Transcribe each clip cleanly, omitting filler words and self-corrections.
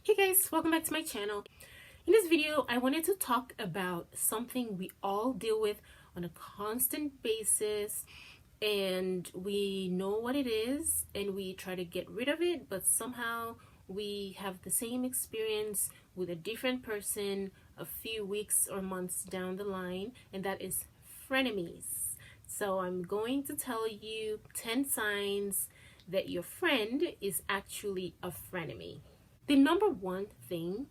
Hey guys, welcome back to my channel. In this video, I wanted to talk about something we all deal with on a constant basis, and we know what it is and we try to get rid of it, but somehow we have the same experience with a different person a few weeks or months down the line, and that is frenemies. So I'm going to tell you 10 signs that your friend is actually a frenemy. The number one thing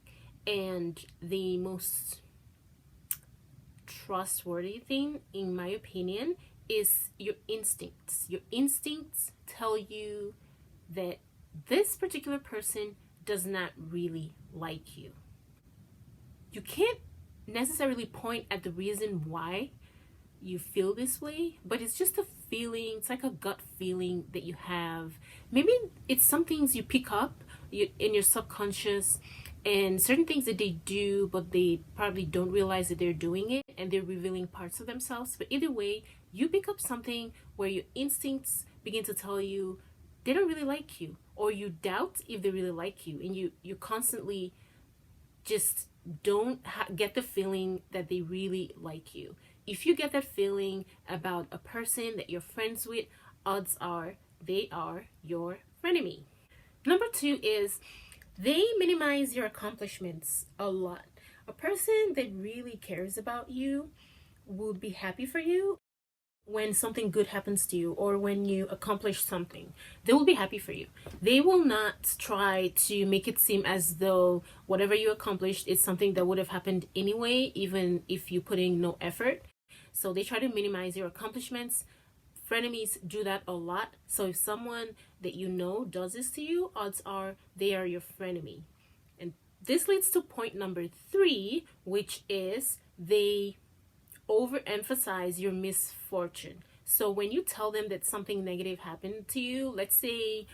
and the most trustworthy thing, in my opinion, is your instincts. Your instincts tell you that this particular person does not really like you. You can't necessarily point at the reason why you feel this way, but it's just a feeling. It's like a gut feeling that you have. Maybe it's some things you pick up in your subconscious, and certain things that they do, but they probably don't realize that they're doing it, and they're revealing parts of themselves. But either way, you pick up something where your instincts begin to tell you they don't really like you, or you doubt if they really like you, and you constantly just don't get the feeling that they really like you. If you get that feeling about a person that you're friends with, odds are they are your frenemy. Number two is they minimize your accomplishments a lot. A person that really cares about you would be happy for you when something good happens to you, or when you accomplish something. They will be happy for you. They will not try to make it seem as though whatever you accomplished is something that would have happened anyway, even if you put in no effort. So they try to minimize your accomplishments. Frenemies do that a lot. So if someone that you know does this to you, odds are they are your frenemy. And this leads to point number three, which is they overemphasize your misfortune. So when you tell them that something negative happened to you, let's say,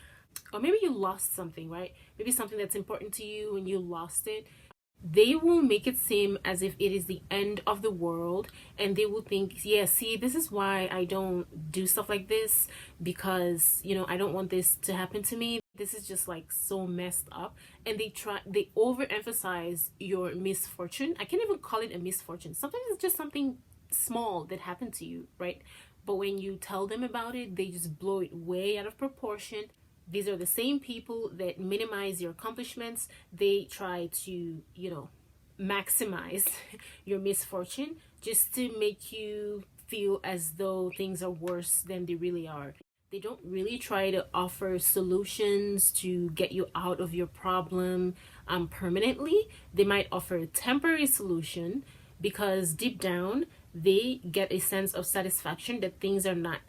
or maybe you lost something, right? Maybe something that's important to you and you lost it. They will make it seem as if it is the end of the world, and they will think, yeah, see, this is why I don't do stuff like this, because I don't want this to happen to me. This is just like so messed up. And they overemphasize your misfortune. I can't even call it a misfortune. Sometimes it's just something small that happened to you, right? But when you tell them about it, they just blow it way out of proportion. These are the same people that minimize your accomplishments. They try to, maximize your misfortune just to make you feel as though things are worse than they really are. They don't really try to offer solutions to get you out of your problem permanently. They might offer a temporary solution because deep down, they get a sense of satisfaction that things are not,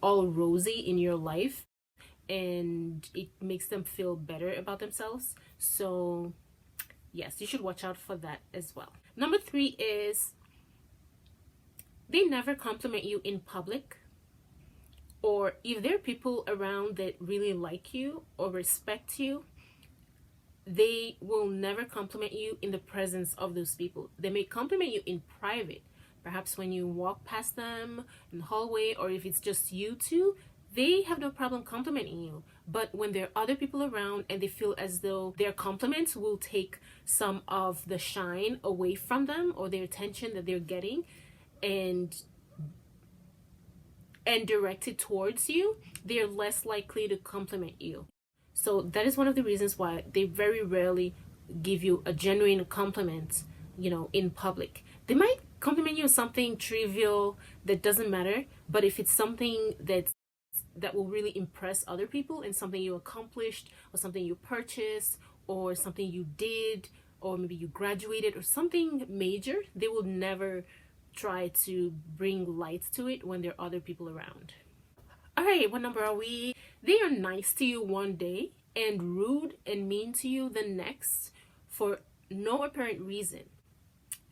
all rosy in your life. And it makes them feel better about themselves. So yes, you should watch out for that as well. Number three is they never compliment you in public, or if there are people around that really like you or respect you, they will never compliment you in the presence of those people. They may compliment you in private, perhaps when you walk past them in the hallway, or if it's just you two. They have no problem complimenting you. But when there are other people around and they feel as though their compliments will take some of the shine away from them, or their attention that they're getting, and direct it towards you, they're less likely to compliment you. So that is one of the reasons why they very rarely give you a genuine compliment, in public. They might compliment you on something trivial that doesn't matter, but if it's something that will really impress other people, and something you accomplished, or something you purchased, or something you did, or maybe you graduated, or something major, they will never try to bring light to it when there are other people around. All right, what number are we? They are nice to you one day and rude and mean to you the next for no apparent reason.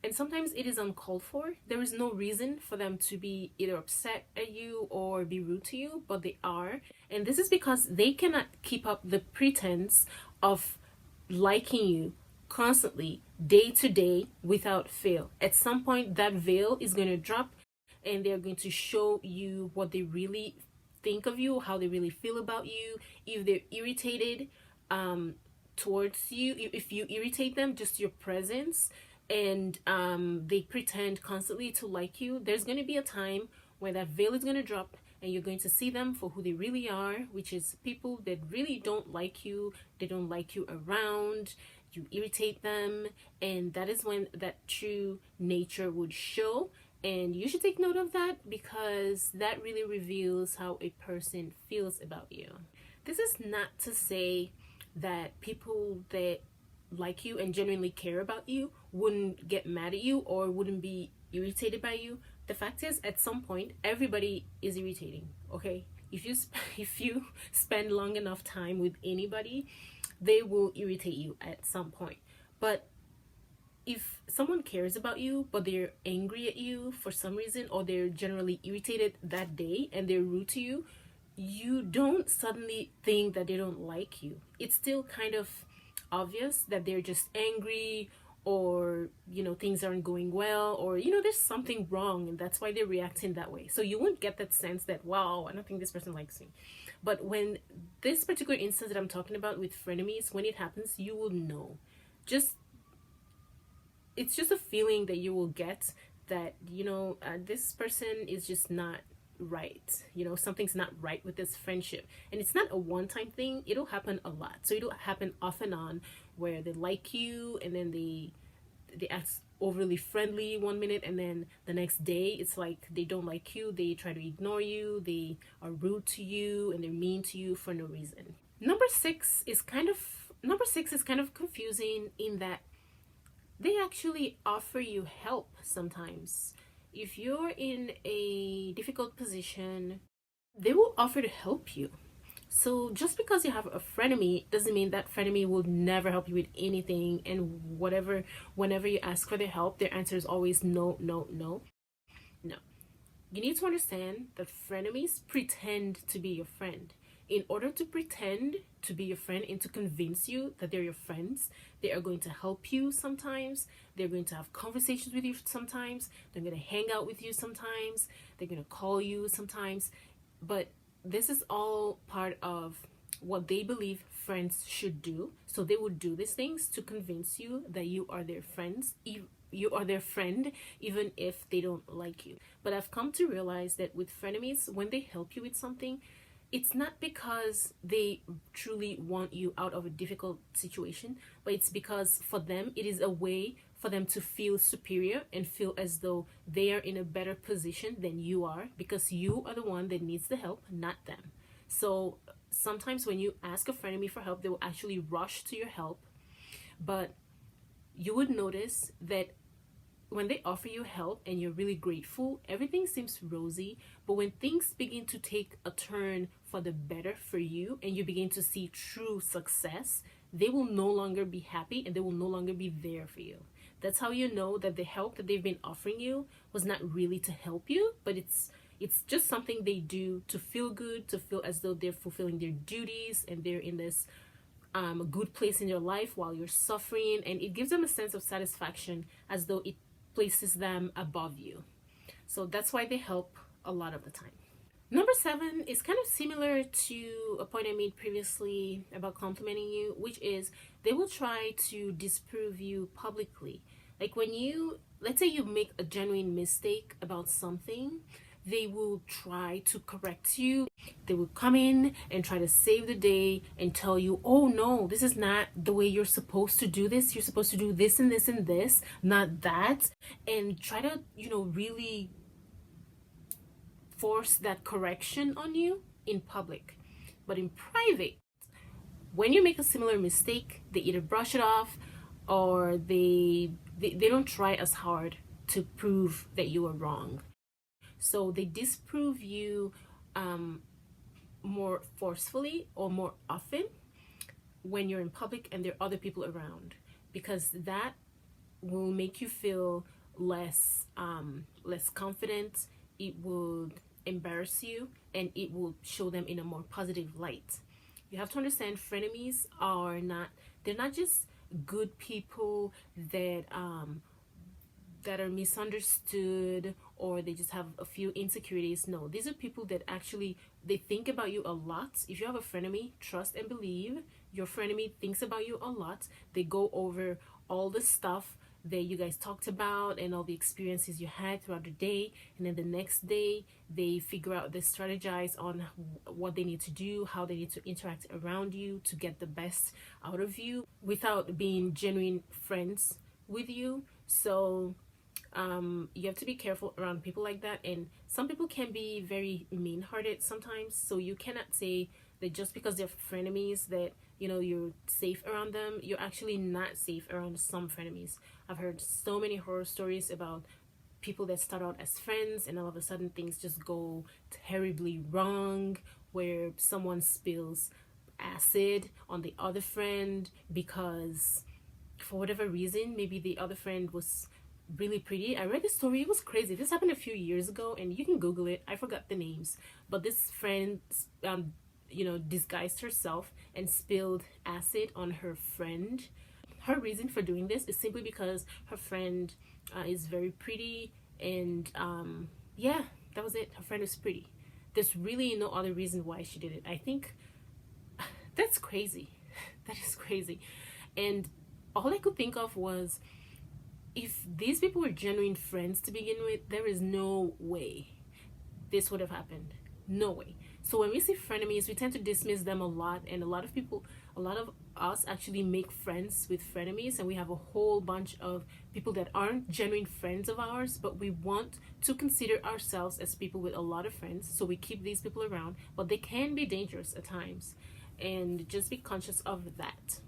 And sometimes it is uncalled for. There is no reason for them to be either upset at you or be rude to you, but they are. And this is because they cannot keep up the pretense of liking you constantly, day to day, without fail. At some point, that veil is going to drop, and they're going to show you what they really think of you, how they really feel about you. If they're irritated towards you, if you irritate them, just your presence, and they pretend constantly to like you, there's going to be a time where that veil is going to drop and you're going to see them for who they really are, which is people that really don't like you. They don't like you around. You irritate them, and that is when that true nature would show. And you should take note of that, because that really reveals how a person feels about you. This is not to say that people that like you and genuinely care about you wouldn't get mad at you or wouldn't be irritated by you. The fact is, at some point, everybody is irritating. Okay, if you spend long enough time with anybody, they will irritate you at some point. But if someone cares about you but they're angry at you for some reason, or they're generally irritated that day and they're rude to you, you don't suddenly think that they don't like you. It's still kind of obvious that they're just angry, or things aren't going well, or there's something wrong, and that's why they're reacting that way. So you won't get that sense that, wow, I don't think this person likes me. But when this particular instance that I'm talking about with frenemies, when it happens, you will know. It's just a feeling that you will get that this person is just not right. Something's not right with this friendship, and it's not a one-time thing. It'll happen a lot. So it'll happen off and on, where they like you and then they act overly friendly one minute, and then the next day it's like they don't like you. They try to ignore you. They are rude to you, and they're mean to you for no reason. Number six is kind of confusing, in that they actually offer you help sometimes. If you're in a difficult position, they will offer to help you. So just because you have a frenemy doesn't mean that frenemy will never help you with anything, and whenever you ask for their help, their answer is always no, no, no. No. You need to understand that frenemies pretend to be your friend. In order to pretend to be your friend and to convince you that they're your friends, they are going to help you sometimes. They're going to have conversations with you sometimes. They're going to hang out with you sometimes. They're going to call you sometimes. But this is all part of what they believe friends should do. So they would do these things to convince you that you are their friends. You are their friend, even if they don't like you. But I've come to realize that with frenemies, when they help you with something, it's not because they truly want you out of a difficult situation, but it's because for them, it is a way for them to feel superior and feel as though they are in a better position than you are, because you are the one that needs the help, not them. So sometimes when you ask a frenemy for help, they will actually rush to your help. But you would notice that when they offer you help and you're really grateful, everything seems rosy. But when things begin to take a turn for the better for you, and you begin to see true success, they will no longer be happy, and they will no longer be there for you. That's how you know that the help that they've been offering you was not really to help you, but it's just something they do to feel good, to feel as though they're fulfilling their duties and they're in this good place in your life while you're suffering, and it gives them a sense of satisfaction, as though it places them above you. So that's why they help a lot of the time. Number 7 is kind of similar to a point I made previously about complimenting you, which is they will try to disprove you publicly. Like when let's say you make a genuine mistake about something, they will try to correct you. They will come in and try to save the day and tell you, oh no, this is not the way you're supposed to do this. You're supposed to do this and this and this, not that. And try to, really force that correction on you in public. But in private, when you make a similar mistake, they either brush it off, or they don't try as hard to prove that you are wrong. So they disprove you more forcefully or more often when you're in public and there are other people around, because that will make you feel less confident. It would embarrass you, and it will show them in a more positive light. You have to understand, frenemies they're not just good people that that are misunderstood, or they just have a few insecurities. No, these are people that actually, they think about you a lot. If you have a frenemy, trust and believe your frenemy thinks about you a lot. They go over all the stuff that you guys talked about and all the experiences you had throughout the day, and then the next day they figure out, they strategize on what they need to do, how they need to interact around you to get the best out of you without being genuine friends with you. So you have to be careful around people like that. And some people can be very mean-hearted sometimes, so you cannot say that just because they're frenemies that, you know, you're safe around them. You're actually not safe around some frenemies. I've heard so many horror stories about people that start out as friends and all of a sudden things just go terribly wrong, where someone spills acid on the other friend because for whatever reason, maybe the other friend was really pretty. I read this story, it was crazy. This happened a few years ago and you can Google it. I forgot the names, but this friend disguised herself and spilled acid on her friend. Her reason for doing this is simply because her friend is very pretty, and yeah, that was it. Her friend is pretty. There's really no other reason why she did it. I think that's crazy. That is crazy. And all I could think of was, if these people were genuine friends to begin with, there is no way this would have happened. No way. So when we see frenemies, we tend to dismiss them a lot, and a lot of us actually make friends with frenemies, and we have a whole bunch of people that aren't genuine friends of ours, but we want to consider ourselves as people with a lot of friends, so we keep these people around, but they can be dangerous at times, and just be conscious of that.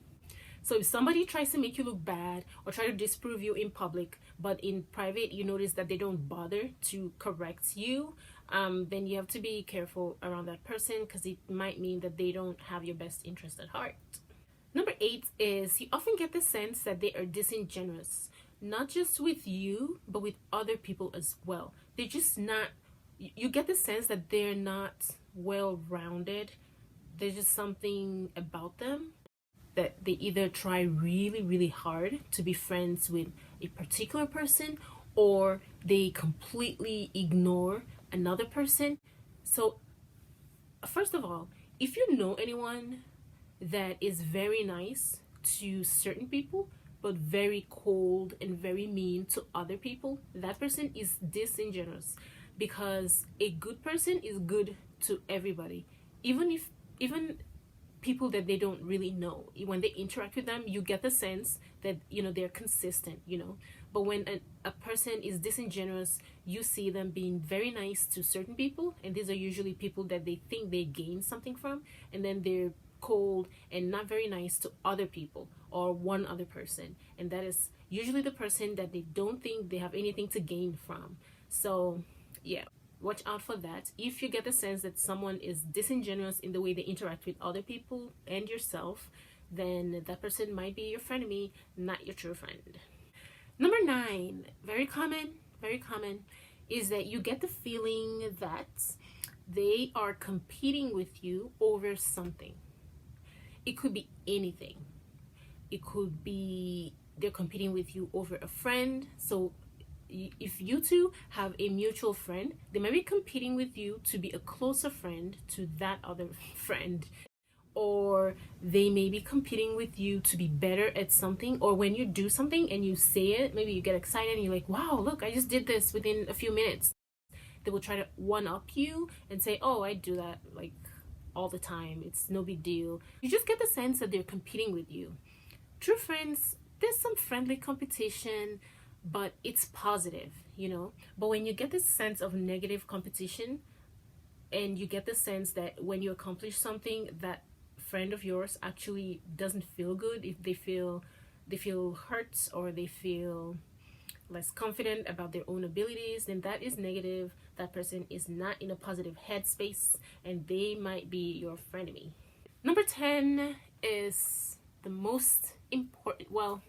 So if somebody tries to make you look bad or try to disprove you in public, but in private you notice that they don't bother to correct you, then you have to be careful around that person, because it might mean that they don't have your best interest at heart. Number 8 is, you often get the sense that they are disingenuous, not just with you, but with other people as well. They're just not, you get the sense that they're not well-rounded. There's just something about them that they either try really, really hard to be friends with a particular person, or they completely ignore another person. So first of all, if you know anyone that is very nice to certain people but very cold and very mean to other people, that person is disingenuous, because a good person is good to everybody, even people that they don't really know. When they interact with them, you get the sense that, you know, they're consistent, you know. But when a person is disingenuous, you see them being very nice to certain people, and these are usually people that they think they gain something from, and then they're cold and not very nice to other people or one other person, and that is usually the person that they don't think they have anything to gain from. So yeah, watch out for that. If you get the sense that someone is disingenuous in the way they interact with other people and yourself, then that person might be your frenemy, not your true friend. Number 9, very common, is that you get the feeling that they are competing with you over something. It could be anything. It could be they're competing with you over a friend. So if you two have a mutual friend, they might be competing with you to be a closer friend to that other friend, or they may be competing with you to be better at something. Or when you do something and you say it, maybe you get excited and you're like, wow, look, I just did this within a few minutes. They will try to one up you and say, oh, I do that like all the time, it's no big deal. You just get the sense that they're competing with you. True friends, there's some friendly competition, but it's positive, you know. But when you get this sense of negative competition, and you get the sense that when you accomplish something, that friend of yours actually doesn't feel good, if they feel hurt, or they feel less confident about their own abilities, then that is negative. That person is not in a positive headspace, and they might be your frenemy. Number 10 is the most important. Well,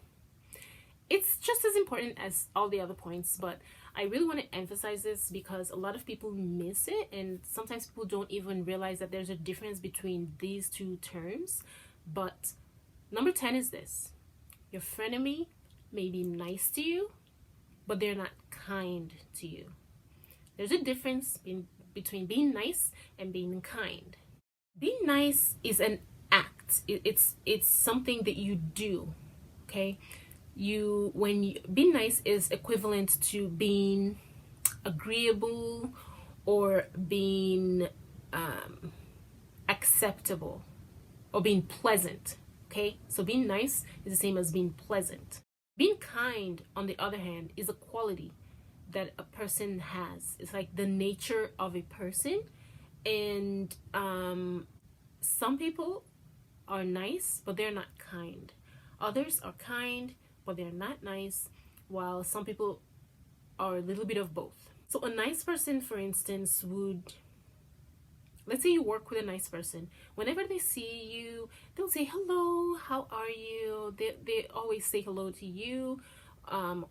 it's just as important as all the other points, but I really want to emphasize this because a lot of people miss it, and sometimes people don't even realize that there's a difference between these two terms. But number 10 is this: your frenemy may be nice to you, but they're not kind to you. There's a difference between being nice and being kind. Being nice is an act. It's something that you do. Okay, being nice is equivalent to being agreeable or being acceptable or being pleasant. Okay, so being nice is the same as being pleasant. Being kind, on the other hand, is a quality that a person has. It's like the nature of a person. And some people are nice, but they're not kind. Others are kind, but they're not nice, while some people are a little bit of both. So a nice person, for instance, would, let's say you work with a nice person. Whenever they see you, they'll say, hello, how are you? They always say hello to you.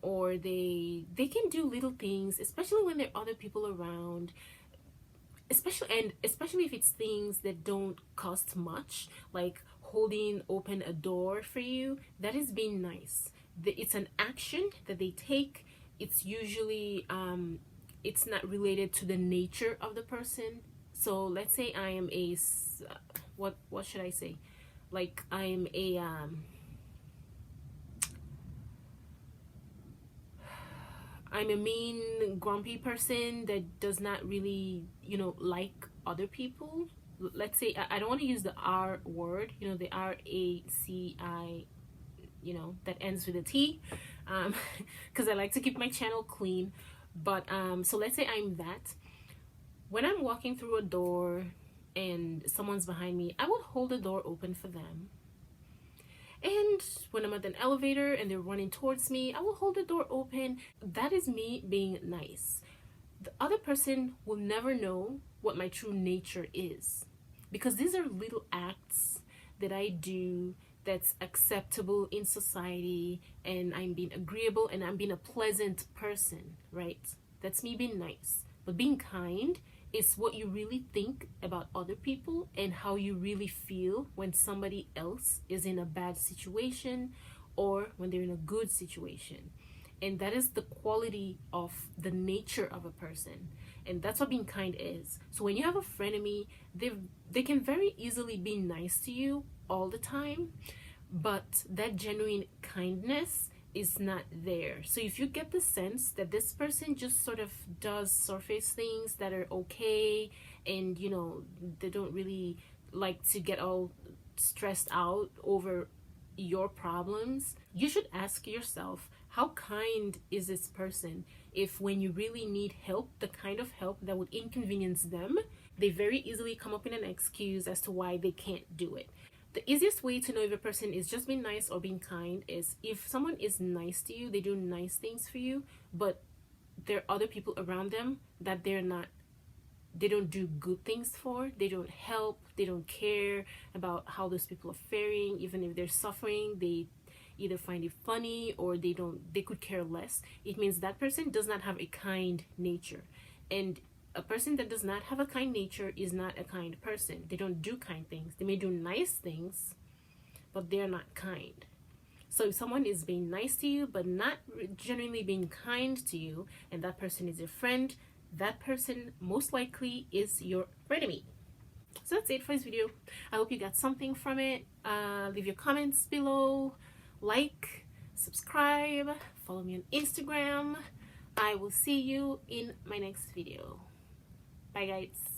Or they can do little things, especially when there are other people around, especially if it's things that don't cost much, like holding open a door for you. That is being nice. It's an action that they take. It's usually it's not related to the nature of the person. So let's say I am a what should I say, like I'm a I'm a mean, grumpy person that does not really, like other people. Let's say, I don't want to use the R word, the RACI, that ends with a T, because I like to keep my channel clean. But so let's say I'm that. When I'm walking through a door and someone's behind me, I would hold the door open for them. And when I'm at an elevator and they're running towards me, I will hold the door open. That is me being nice. The other person will never know what my true nature is, because these are little acts that I do that's acceptable in society, and I'm being agreeable and I'm being a pleasant person, right? That's me being nice. But being kind is what you really think about other people and how you really feel when somebody else is in a bad situation or when they're in a good situation. And that is the quality of the nature of a person. And that's what being kind is. So when you have a frenemy, they can very easily be nice to you all the time, but that genuine kindness is not there. So if you get the sense that this person just sort of does surface things that are okay, and they don't really like to get all stressed out over your problems, you should ask yourself, how kind is this person? If when you really need help, the kind of help that would inconvenience them, they very easily come up with an excuse as to why they can't do it. The easiest way to know if a person is just being nice or being kind is if someone is nice to you, they do nice things for you, but there are other people around them that they don't do good things for. They don't help, they don't care about how those people are faring. Even if they're suffering, they either find it funny or they could care less. It means that person does not have a kind nature. And a person that does not have a kind nature is not a kind person. They don't do kind things. They may do nice things, but they're not kind. So if someone is being nice to you but not genuinely being kind to you, and that person is your friend, that person most likely is your frenemy. So that's it for this video. I hope you got something from it. Leave your comments below, like, subscribe, follow me on Instagram. I will see you in my next video. Bye guys.